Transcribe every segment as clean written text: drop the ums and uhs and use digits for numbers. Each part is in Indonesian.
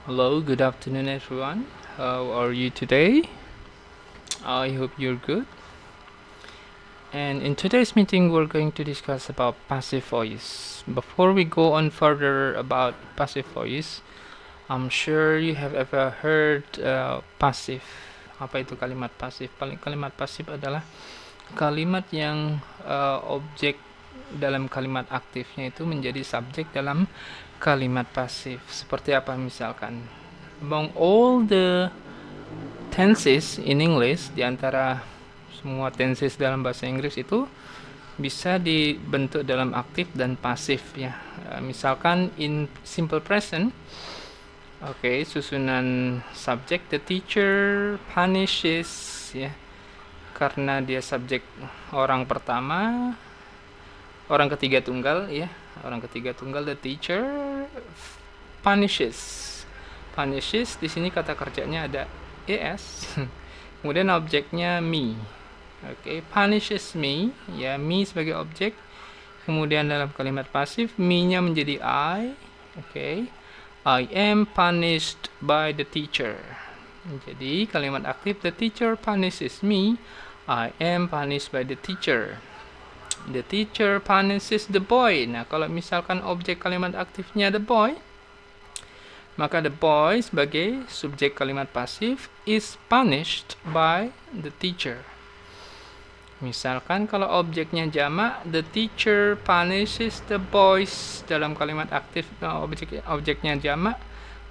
Hello, good afternoon, everyone. How are you today? I hope you're good. And in today's meeting, we're going to discuss about passive voice. Before we go on further about passive voice, I'm sure you have ever heard passive. Apa itu kalimat pasif? Kalimat pasif adalah kalimat yang objek dalam kalimat aktifnya itu menjadi subjek dalam kalimat pasif. Seperti apa misalkan? Among all the tenses in English, di antara semua tenses dalam bahasa Inggris itu bisa dibentuk dalam aktif dan pasif ya. Misalkan in simple present, oke, susunan subjek the teacher punishes ya. Karena dia subjek orang pertama, orang ketiga tunggal ya. Orang ketiga tunggal the teacher punishes. Punishes di sini kata kerjanya ada es. Kemudian objeknya me. Oke, punishes me, ya me sebagai objek. Kemudian dalam kalimat pasif me-nya menjadi I. Oke. I am punished by the teacher. Jadi kalimat aktif the teacher punishes me. I am punished by the teacher. The teacher punishes the boy. Nah, kalau misalkan objek kalimat aktifnya the boy, maka the boy sebagai subjek kalimat pasif is punished by the teacher. Misalkan kalau objeknya jamak, the teacher punishes the boys dalam kalimat aktif, objeknya jamak,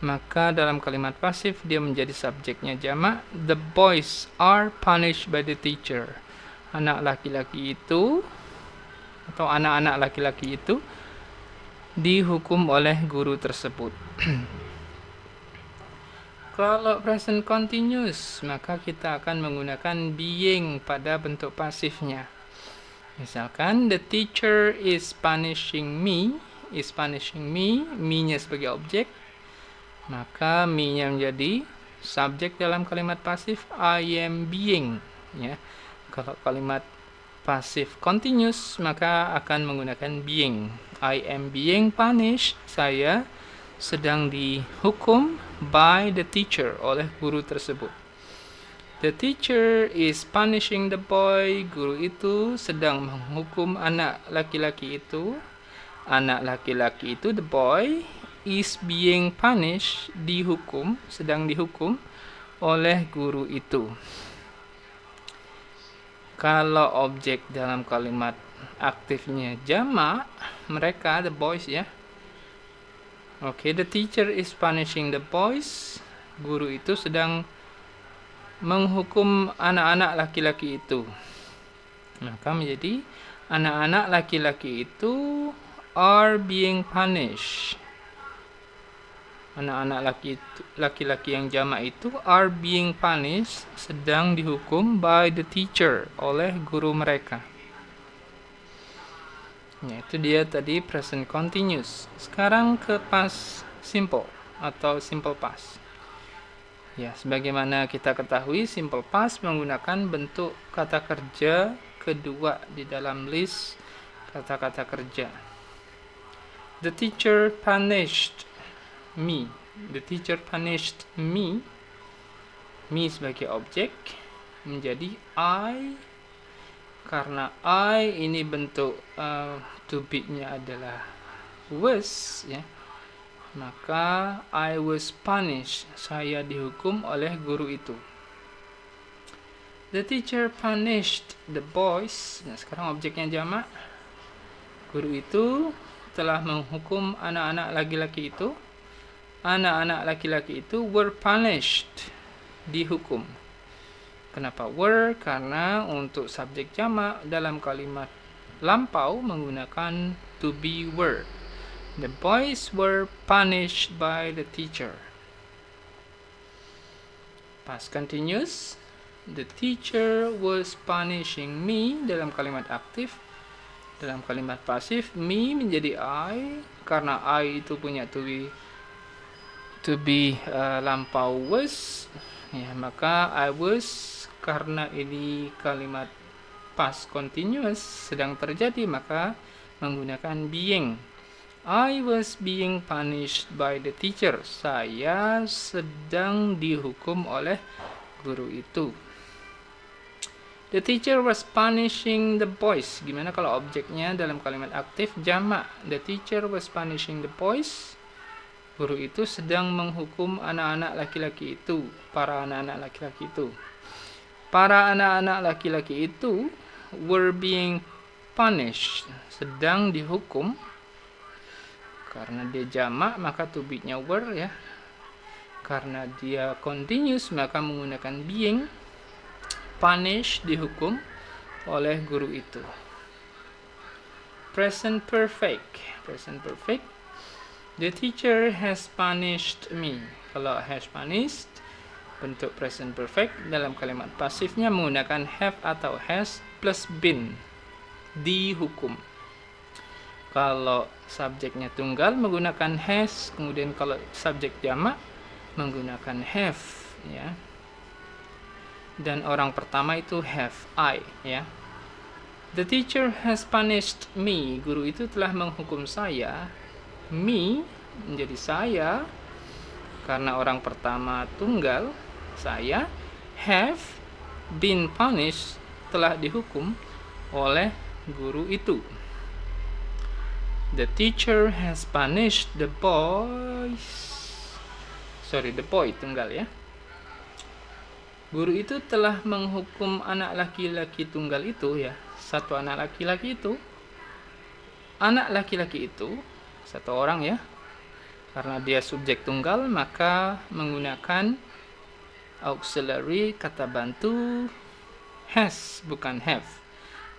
maka dalam kalimat pasif dia menjadi subjeknya jamak. The boys are punished by the teacher. Anak laki-laki itu atau anak-anak laki-laki itu dihukum oleh guru tersebut. Kalau present continuous, maka kita akan menggunakan being pada bentuk pasifnya. Misalkan, the teacher is punishing me, me-nya sebagai objek, maka me-nya menjadi subjek dalam kalimat pasif, I am being. Ya. Kalau kalimat pasif continuous, maka akan menggunakan being. I am being punished, saya sedang dihukum by the teacher, oleh guru tersebut. The teacher is punishing the boy, guru itu sedang menghukum anak laki-laki itu. Anak laki-laki itu, the boy, is being punished, dihukum, sedang dihukum oleh guru itu. Kalau objek dalam kalimat aktifnya jamak, mereka, the boys ya. Oke, the teacher is punishing the boys. Guru itu sedang menghukum anak-anak laki-laki itu. Maka menjadi anak-anak laki-laki itu are being punished. Anak-anak laki-laki yang jamak itu are being punished, sedang dihukum by the teacher, oleh guru mereka. Ya, itu dia tadi present continuous. Sekarang ke past simple atau simple past. Ya, sebagaimana kita ketahui, simple past menggunakan bentuk kata kerja kedua di dalam list kata-kata kerja. The teacher punished me. The teacher punished me. Me sebagai objek menjadi I. Karena I ini bentuk to be-nya adalah was, ya. Maka I was punished. Saya dihukum oleh guru itu. The teacher punished the boys. Nah, sekarang objeknya jamak. Guru itu telah menghukum anak-anak laki-laki itu. Anak-anak laki-laki itu were punished. Dihukum. Kenapa were? Karena untuk subjek jamak dalam kalimat lampau menggunakan to be were. The boys were punished by the teacher. Past continuous. The teacher was punishing me dalam kalimat aktif. Dalam kalimat pasif, me menjadi I. Karena I itu punya to be lampau was. Ya, maka I was, karena ini kalimat past continuous sedang terjadi, maka menggunakan being. I was being punished by the teacher. Saya sedang dihukum oleh guru itu. The teacher was punishing the boys. Gimana kalau objeknya dalam kalimat aktif jamak? The teacher was punishing the boys. Guru itu sedang menghukum anak-anak laki-laki itu. Para anak-anak laki-laki itu. Para anak-anak laki-laki itu were being punished. Sedang dihukum. Karena dia jamak maka to be-nya were ya. Karena dia continuous maka menggunakan being. Punish dihukum oleh guru itu. Present perfect. Present perfect. The teacher has punished me. Kalau has punished bentuk present perfect dalam kalimat pasifnya menggunakan have atau has plus been. Dihukum. Kalau subjeknya tunggal menggunakan has, kemudian kalau subjek jamak menggunakan have ya. Dan orang pertama itu have, I ya. The teacher has punished me. Guru itu telah menghukum saya. Me menjadi saya karena orang pertama tunggal saya. Have been punished telah dihukum oleh guru itu. The teacher has punished the boy tunggal ya. Guru itu telah menghukum anak laki-laki tunggal itu ya. Satu anak laki-laki itu. Anak laki-laki itu satu orang ya. Karena dia subjek tunggal maka menggunakan auxiliary kata bantu has bukan have.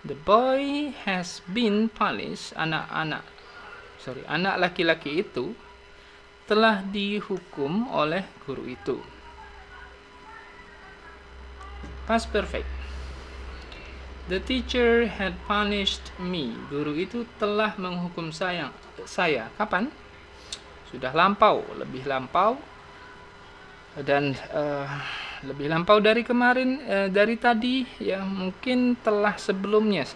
The boy has been punished. Anak laki-laki itu telah dihukum oleh guru itu. Past perfect. The teacher had punished me. Guru itu telah menghukum saya. Kapan? Sudah lampau, lebih lampau. Dan lebih lampau dari kemarin, dari tadi ya, mungkin telah sebelumnya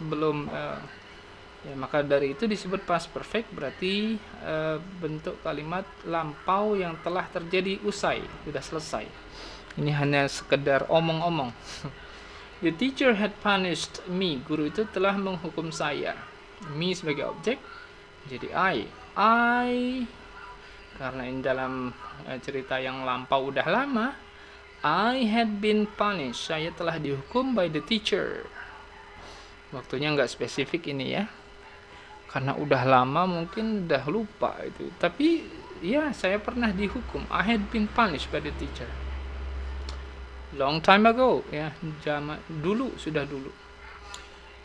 ya, maka dari itu disebut past perfect. Berarti bentuk kalimat lampau yang telah terjadi, usai, sudah selesai. Ini hanya sekedar omong-omong. The teacher had punished me. Guru itu telah menghukum saya. Me sebagai objek jadi I karena ini dalam cerita yang lampau udah lama. I had been punished. Saya telah dihukum by the teacher. Waktunya nggak spesifik ini ya. Karena udah lama mungkin udah lupa itu. Tapi ya saya pernah dihukum. I had been punished by the teacher. Long time ago ya. Sudah dulu.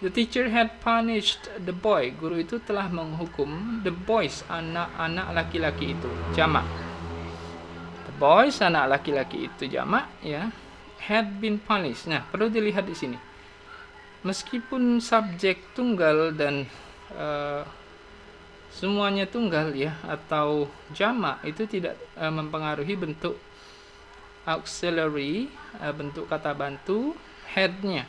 The teacher had punished the boy. Guru itu telah menghukum the boys, anak-anak laki-laki itu. Jamak. Boys, anak laki-laki itu jamak ya, had been punished. Nah, perlu dilihat di sini. Meskipun subjek tunggal dan semuanya tunggal ya atau jamak, itu tidak mempengaruhi bentuk auxiliary, bentuk kata bantu had-nya.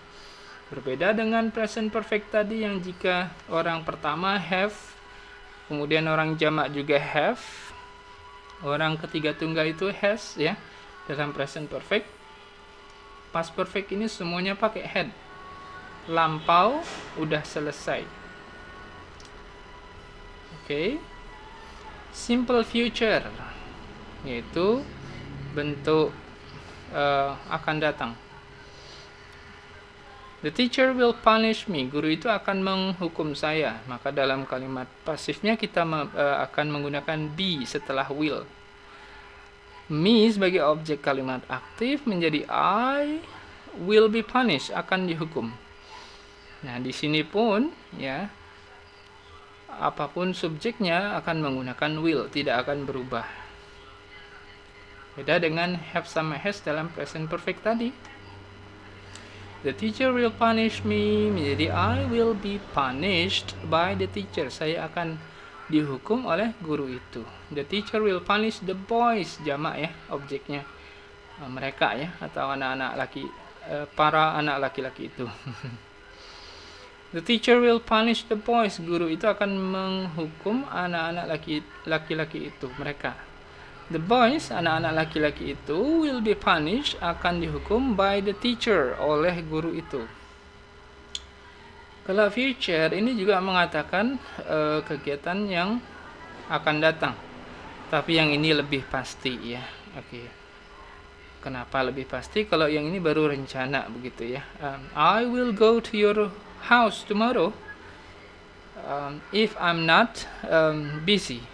Berbeda dengan present perfect tadi yang jika orang pertama have, kemudian orang jamak juga have, orang ketiga tunggal itu has ya. Dalam present perfect, past perfect ini semuanya pakai had. Lampau udah selesai. Oke. Simple future yaitu bentuk akan datang. The teacher will punish me. Guru itu akan menghukum saya. Maka dalam kalimat pasifnya kita akan menggunakan be setelah will. Me sebagai objek kalimat aktif menjadi I will be punished, akan dihukum. Nah, di sini pun ya, apapun subjeknya akan menggunakan will, tidak akan berubah. Beda dengan have sama has dalam present perfect tadi. The teacher will punish me menjadi I will be punished by the teacher. Saya akan dihukum oleh guru itu. The teacher will punish the boys, jamak ya objeknya. Mereka ya, atau anak-anak laki, para anak laki-laki itu. The teacher will punish the boys. Guru itu akan menghukum anak-anak laki-laki itu, mereka. The boys, anak-anak laki-laki itu, will be punished, akan dihukum by the teacher, oleh guru itu. Kalau future ini juga mengatakan kegiatan yang akan datang. Tapi yang ini lebih pasti ya. Oke. Kenapa lebih pasti? Kalau yang ini baru rencana begitu ya. I will go to your house tomorrow if I'm not busy.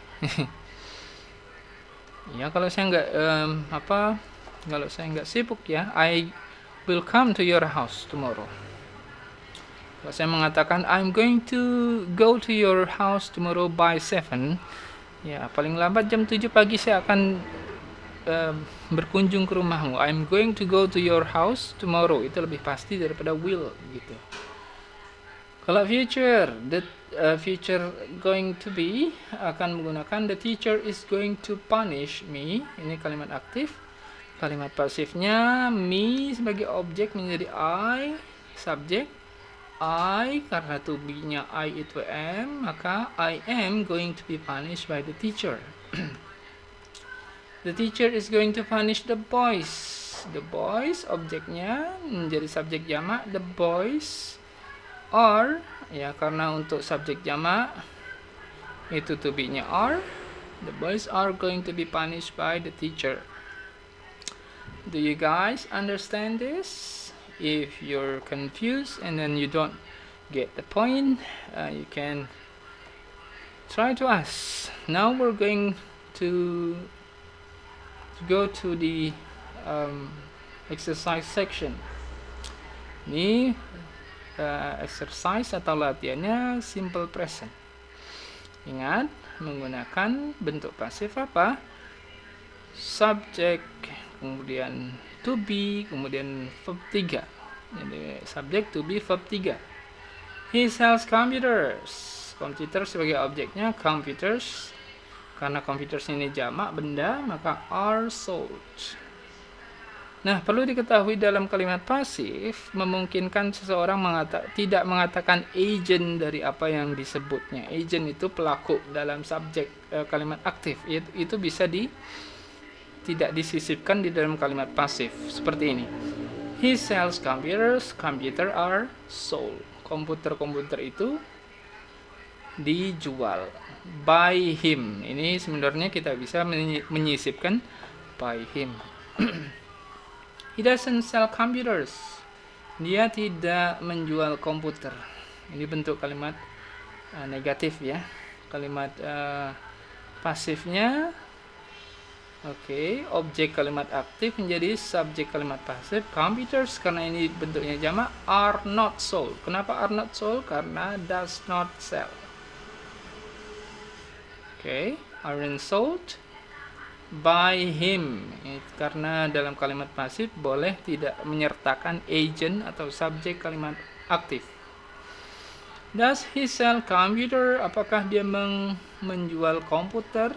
Ya, kalau saya nggak kalau saya nggak sibuk ya, I will come to your house tomorrow. Kalau saya mengatakan I'm going to go to your house tomorrow by 7, ya paling lambat jam 7 pagi saya akan berkunjung ke rumahmu. I'm going to go to your house tomorrow. Itu lebih pasti daripada will gitu. Kalau future, the future going to be akan menggunakan the teacher is going to punish me. Ini kalimat aktif. Kalimat pasifnya me sebagai objek menjadi I, subjek. I, karena to be-nya I itu am, maka I am going to be punished by the teacher. The teacher is going to punish the boys. The boys, objeknya menjadi subjek jamak. The boys are, ya karena untuk subjek jamak itu to be-nya are. The boys are going to be punished by the teacher. Do you guys understand this? If you're confused and then you don't get the point, you can try to ask. Now we're going to go to the exercise section. Ini exercise atau latihannya simple present. Ingat, menggunakan bentuk pasif apa? Subject, kemudian to be, kemudian verb 3. Jadi subject to be verb 3. He sells computers. Computer sebagai objeknya computers. Karena computers ini jamak benda, maka are sold. Nah, perlu diketahui dalam kalimat pasif memungkinkan seseorang tidak mengatakan agent dari apa yang disebutnya. Agent itu pelaku dalam subjek kalimat aktif. Itu bisa tidak disisipkan di dalam kalimat pasif seperti ini. He sells computers, computer are sold. Komputer-komputer itu dijual. By him. Ini sebenarnya kita bisa menyisipkan by him. He doesn't sell computers. Dia tidak menjual komputer. Ini bentuk kalimat negatif ya. Kalimat pasifnya. Oke, objek kalimat aktif menjadi subjek kalimat pasif. Computers, karena ini bentuknya jamak, are not sold. Kenapa are not sold? Karena does not sell. Oke, aren't sold by him. Karena dalam kalimat pasif boleh tidak menyertakan agent atau subjek kalimat aktif. Does he sell computer? Apakah dia menjual komputer?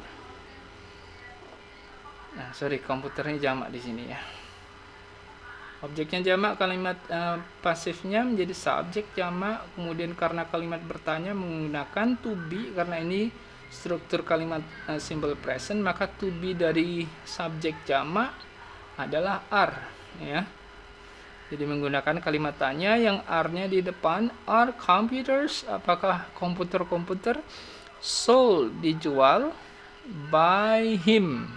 Nah, komputernya jamak di sini ya. Objeknya jamak, kalimat pasifnya menjadi subjek jamak. Kemudian karena kalimat bertanya menggunakan to be, karena ini struktur kalimat simple present, maka to be dari subjek jamak adalah are ya. Jadi menggunakan kalimat tanya yang are-nya di depan. Are computers? Apakah komputer-komputer sold, dijual by him?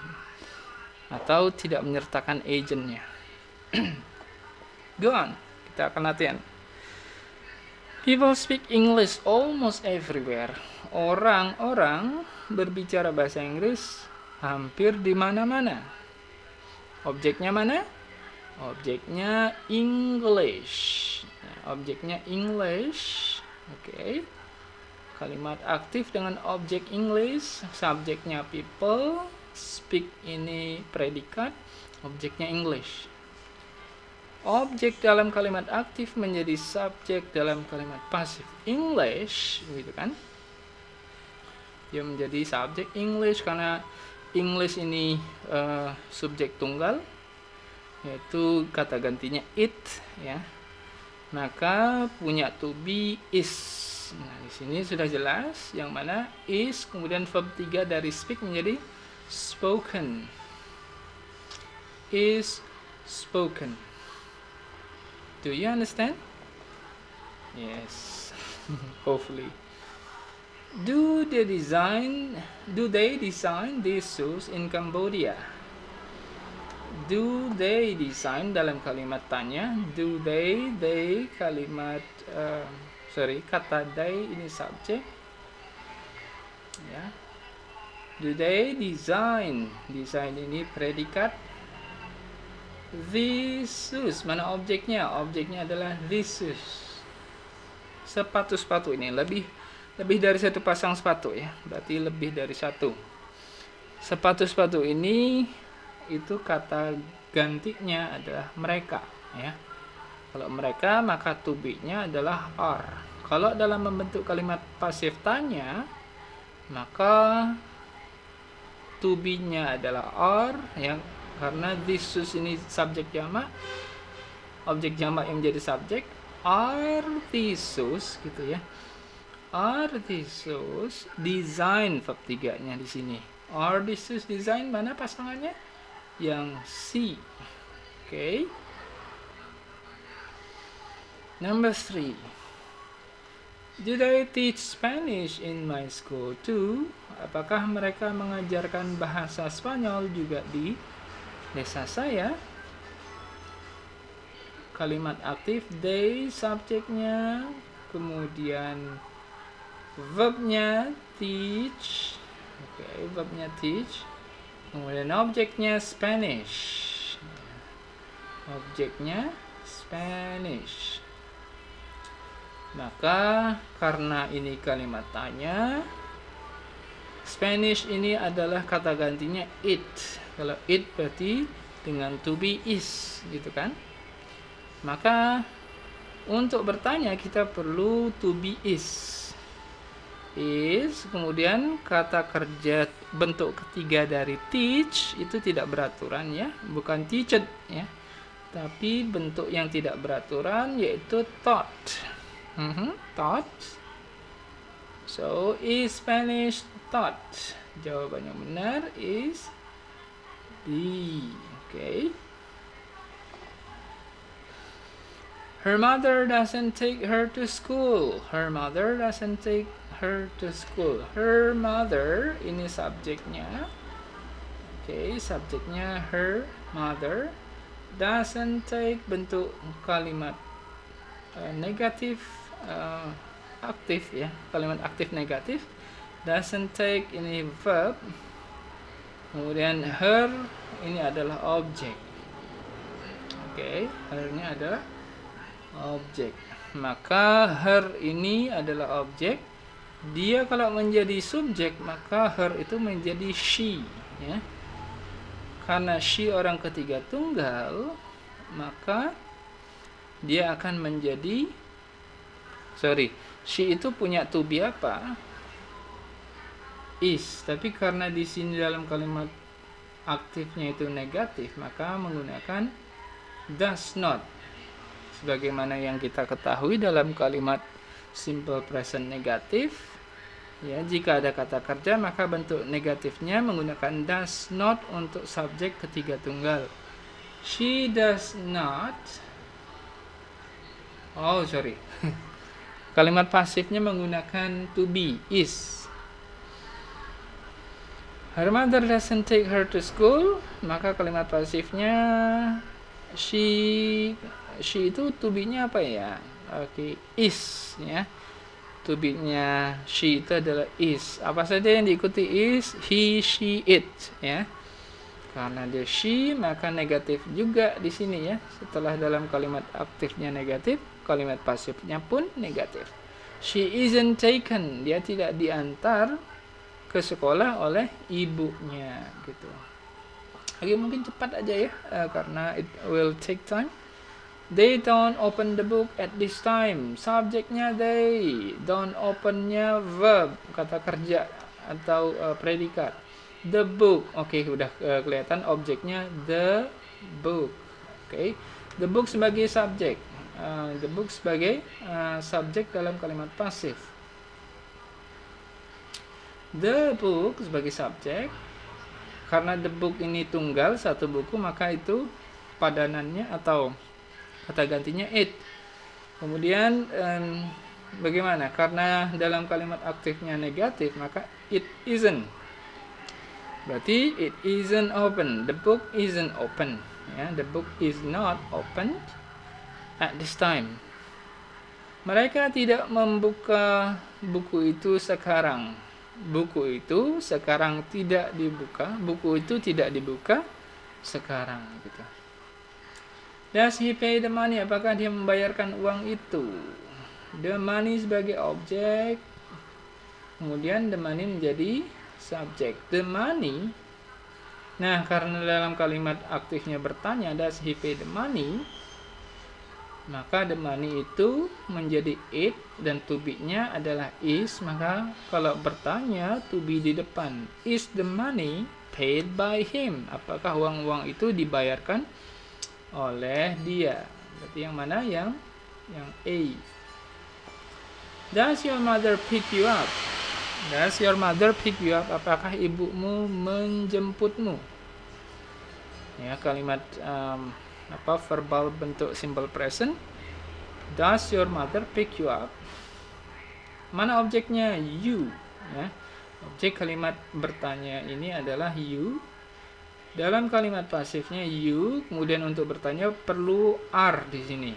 Atau tidak menyertakan agentnya. Go on, kita akan latihan. People speak English almost everywhere. Orang-orang berbicara bahasa Inggris hampir di mana-mana. Objeknya mana? Objeknya English. Objeknya English. Oke. Kalimat aktif dengan objek English, subjeknya people. Speak ini predikat, objeknya English. Objek dalam kalimat aktif menjadi subjek dalam kalimat pasif English, gitu kan? Dia menjadi subjek English karena English ini subjek tunggal, yaitu kata gantinya it, ya. maka punya to be is. Nah, di sini sudah jelas yang mana is kemudian verb 3 dari speak menjadi spoken. Is spoken. Do you understand? Yes. Hopefully. Do they design these shoes in Cambodia? Do they design dalam kalimat tanya. Do they kalimat kata they ini subjek. Ya. Do they design? Design ini predikat. These shoes, mana objeknya? Objeknya adalah these shoes. Sepatu-sepatu ini lebih dari satu pasang sepatu ya. Berarti lebih dari satu. Sepatu-sepatu ini itu kata gantinya adalah mereka ya. Kalau mereka maka to be-nya adalah are. Kalau dalam membentuk kalimat pasif tanya maka to be-nya adalah are yang karena these shoes ini subjek jamak, objek jamak yang menjadi subjek. Are these shoes gitu ya. Are these shoes design verb 3-nya di sini. Are these shoes design mana pasangannya? Yang C. Okay. Number 3. Do they teach Spanish in my school too? Apakah mereka mengajarkan bahasa Spanyol juga di desa saya? Kalimat aktif they subjeknya, kemudian verbnya teach. Oke, verbnya teach. Kemudian objeknya Spanish. Objeknya Spanish. Maka karena ini kalimat tanya, Spanish ini adalah kata gantinya it. Kalau it berarti dengan to be is gitu kan. Maka untuk bertanya kita perlu to be is. Is, kemudian kata kerja bentuk ketiga dari teach itu tidak beraturan ya, bukan teached ya. Tapi bentuk yang tidak beraturan yaitu taught. Taught. So is Spanish taught? Jawaban yang benar is B. Okay. Her mother doesn't take her to school. Her mother doesn't take her to school. Her mother ini subjeknya. Okay, subjeknya her mother. Doesn't take bentuk kalimat negatif aktif ya, kalimat aktif negatif. Doesn't take ini verb. Kemudian her ini adalah objek. Okay, her-nya adalah objek. Maka her ini adalah objek. Dia kalau menjadi subjek maka her itu menjadi she ya. Karena she orang ketiga tunggal maka dia akan menjadi she itu punya to be apa? Is. Tapi karena di sini dalam kalimat aktifnya itu negatif maka menggunakan does not. Sebagaimana yang kita ketahui dalam kalimat simple present negatif ya, jika ada kata kerja maka bentuk negatifnya menggunakan does not untuk subjek ketiga tunggal. She does not. Kalimat pasifnya menggunakan to be is. Her mother doesn't take her to school, maka kalimat pasifnya she itu to be-nya apa ya? Oke, is ya. To be-nya she itu adalah is. Apa saja yang diikuti is, he, she, it ya. Karena dia she maka negatif juga di sini ya. Setelah dalam kalimat aktifnya negatif, kalimat pasifnya pun negatif. She isn't taken, dia tidak diantar ke sekolah oleh ibunya gitu. Oke, mungkin cepat aja ya karena it will take time. They don't open the book at this time. Subjeknya they, don't opennya verb, kata kerja atau predikat. The book, udah kelihatan objeknya the book. The book sebagai subjek. the book sebagai subjek dalam kalimat pasif. The book sebagai subjek, karena the book ini tunggal, satu buku, maka itu padanannya atau kata gantinya it. Kemudian bagaimana? Karena dalam kalimat aktifnya negatif, maka it isn't. Berarti it isn't open. The book isn't open. Ya, the book is not open at this time. Mereka tidak membuka buku itu sekarang. Buku itu sekarang tidak dibuka. Buku itu tidak dibuka sekarang, gitu. Does he pay the money? Apakah dia membayarkan uang itu? The money sebagai objek. Kemudian the money menjadi subjek. The money. Nah, karena dalam kalimat aktifnya bertanya, does he pay the money? Maka the money itu menjadi it dan to be-nya adalah is. Maka kalau bertanya, to be di depan. Is the money paid by him? Apakah uang-uang itu dibayarkan oleh dia? Berarti yang mana? Yang A. Does your mother pick you up? Does your mother pick you up? Apakah ibumu menjemputmu? Ya, kalimat verbal bentuk simple present. Does your mother pick you up? Mana objeknya? You. Ya. Objek kalimat bertanya ini adalah you. Dalam kalimat pasifnya you, kemudian untuk bertanya perlu are di sini.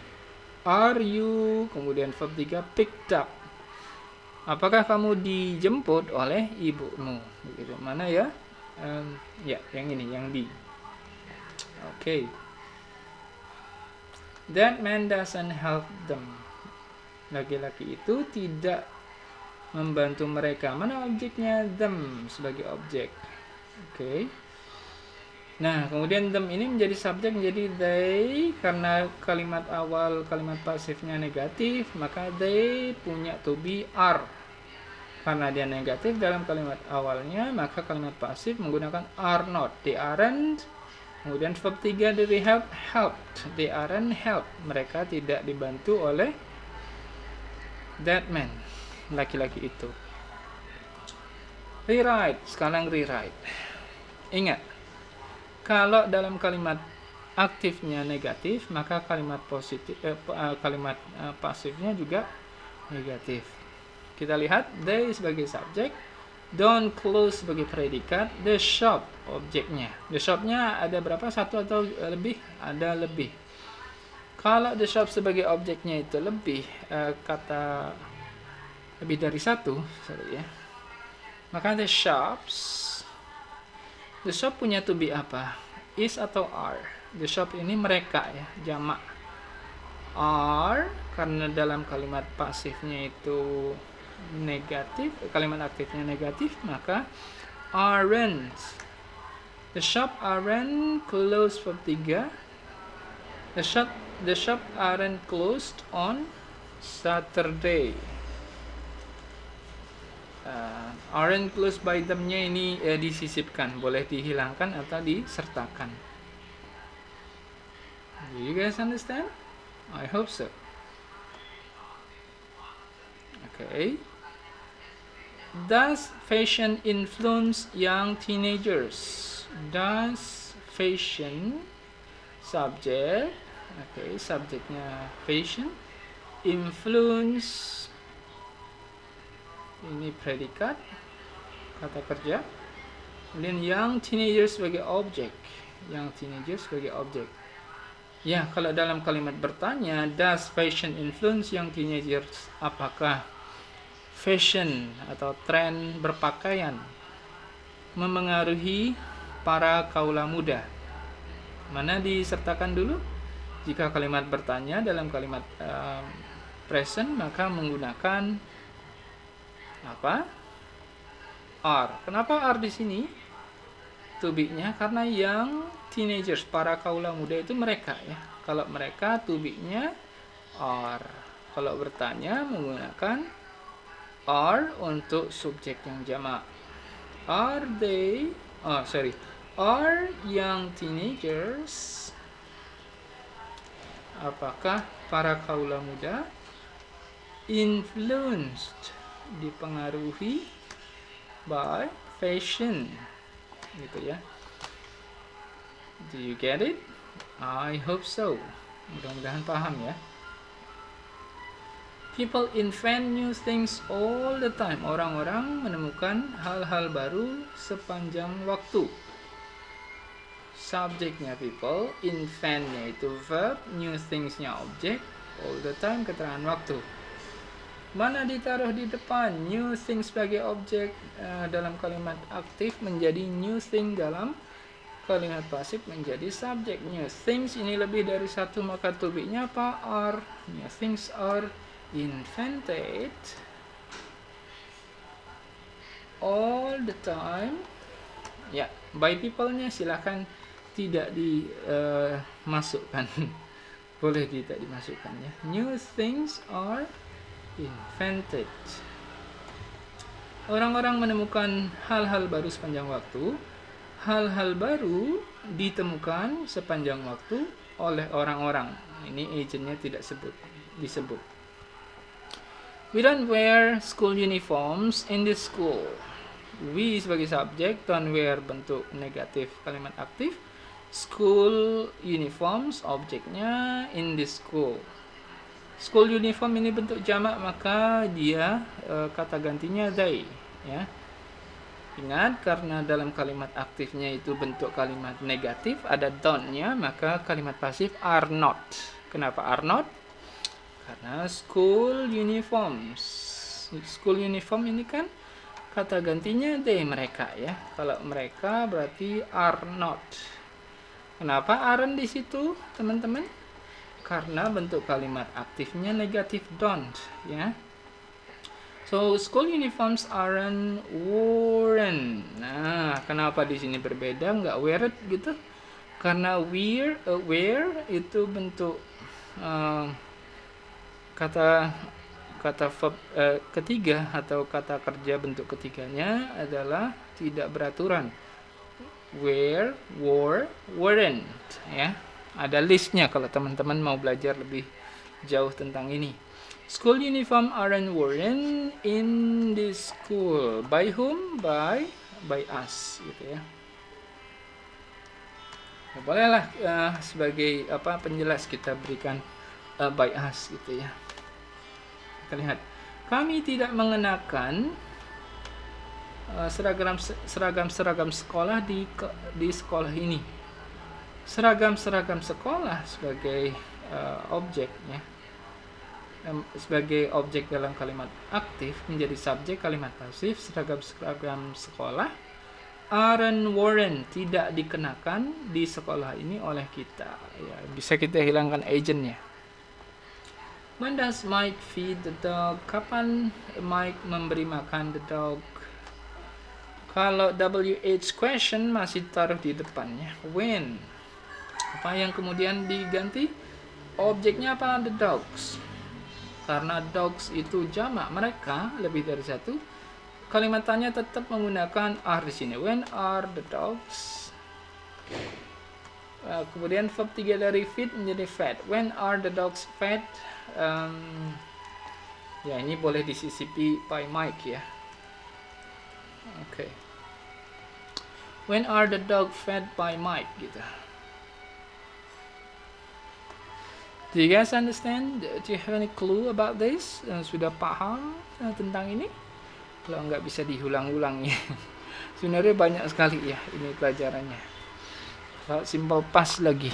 Are you, kemudian verb 3 picked up. Apakah kamu dijemput oleh ibumu? Begitu. Mana ya? Ya, yang ini, yang B. Okay. That man doesn't help them. Laki-laki itu tidak membantu mereka. Mana objeknya? Them sebagai objek. Okay. Nah, kemudian them ini menjadi subjek, menjadi they. Karena kalimat awal, kalimat pasifnya negatif, maka they punya to be are. Karena dia negatif dalam kalimat awalnya, maka kalimat pasif menggunakan are not. They aren't. Kemudian verb 3 dari helped. They aren't helped. Mereka tidak dibantu oleh that man. Laki-laki itu. Rewrite. Sekarang rewrite. Ingat. Kalau dalam kalimat aktifnya negatif, maka kalimat pasifnya juga negatif. Kita lihat they sebagai subjek, don't close sebagai predikat, the shop objeknya. The shopnya ada berapa? Satu atau lebih? Ada lebih. Kalau the shop sebagai objeknya itu lebih, kata lebih dari satu, maka the shop punya to be apa? Is atau are? The shop ini mereka ya, jamak. Are, karena dalam kalimat pasifnya itu negatif, kalimat aktifnya negatif, maka aren't. The shop aren't closed verb 3. The shop aren't closed on Saturday. Aren't closed by them-nya ini disisipkan, boleh dihilangkan atau disertakan. Do you guys understand? I hope so. Okay. Does fashion influence young teenagers? Does fashion, subject, okay, subjeknya fashion, influence, ini predikat, kata kerja. Kemudian young teenagers sebagai objek. Young teenagers sebagai objek. Ya, kalau dalam kalimat bertanya, does fashion influence young teenagers? Apakah fashion atau tren berpakaian memengaruhi para kaula muda? Mana disertakan dulu? Jika kalimat bertanya dalam kalimat present, maka menggunakan apa? Are. Kenapa are di sini? To be-nya karena yang teenagers, para kaula muda itu mereka ya. Kalau mereka, to be-nya are. Kalau bertanya menggunakan are untuk subjek yang jamak. Are young teenagers Apakah para kaula muda influenced, dipengaruhi by fashion, gitu ya. Do you get it? I hope so. Mudah-mudahan paham ya. People invent new things all the time. Orang-orang menemukan hal-hal baru sepanjang waktu. Subjeknya people, invent-nya itu verb, new things-nya objek, all the time keterangan waktu. Mana ditaruh di depan? New thing sebagai objek dalam kalimat aktif menjadi new thing dalam kalimat pasif menjadi subjek. New things ini lebih dari satu, maka to be-nya apa? Are. New things are invented all the time. Ya, by people-nya silahkan tidak dimasukkan. Boleh tidak dimasukkan ya. New things are invented. Orang-orang menemukan hal-hal baru sepanjang waktu. Hal-hal baru ditemukan sepanjang waktu oleh orang-orang. Ini agentnya tidak disebut. We don't wear school uniforms in the school. We sebagai subjek, don't wear bentuk negatif kalimat aktif. School uniforms objeknya in the school. School uniform ini bentuk jamak, maka dia kata gantinya they ya. Ingat, karena dalam kalimat aktifnya itu bentuk kalimat negatif, ada don't-nya, maka kalimat pasif are not. Kenapa are not? Karena school uniforms. School uniform ini kan kata gantinya they, mereka ya. Kalau mereka berarti are not. Kenapa aren't di situ, teman-teman? Karena bentuk kalimat aktifnya negatif don't ya. So school uniforms aren't worn. Nah, kenapa di sini berbeda, nggak wear gitu? Karena wear itu bentuk kata verb ketiga atau kata kerja bentuk ketiganya adalah tidak beraturan. Wear, wore, weren't ya. Ada listnya kalau teman-teman mau belajar lebih jauh tentang ini. School uniform aren't worn in the school. By whom? By us gitu ya. Ya bolehlah sebagai penjelas kita berikan by us gitu ya. Kita lihat. Kami tidak mengenakan seragam sekolah di sekolah ini. Seragam sekolah sebagai objeknya, sebagai objek dalam kalimat aktif menjadi subjek kalimat pasif. Seragam sekolah aren't worn, tidak dikenakan di sekolah ini oleh kita ya, bisa kita hilangkan agentnya. When does Mike feed the dog? Kapan Mike memberi makan the dog? Kalau WH question masih taruh di depannya. When? Apa yang kemudian diganti? Objeknya apa? The dogs. Karena dogs itu jamak, mereka lebih dari satu. Kalimat tanya tetap menggunakan are di sini. When are the dogs? Kemudian verb 3 dari feed menjadi fed. When are the dogs fed? Ya ini boleh disisipi by Mike ya. Oke. When are the dog fed by Mike gitu. Do you guys understand? Do you have any clue about this? Sudah paham tentang ini? Kalau nggak bisa diulang-ulang ya. Sebenarnya banyak sekali ya ini pelajarannya. Kalau simple past lagi.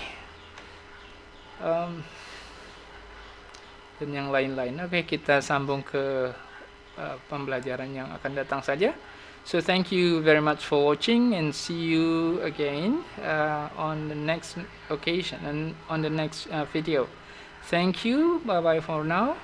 Dan yang lain-lain. Oke, kita sambung ke pembelajaran yang akan datang saja. So thank you very much for watching and see you again on the next occasion and on the next video. Thank you. Bye bye for now.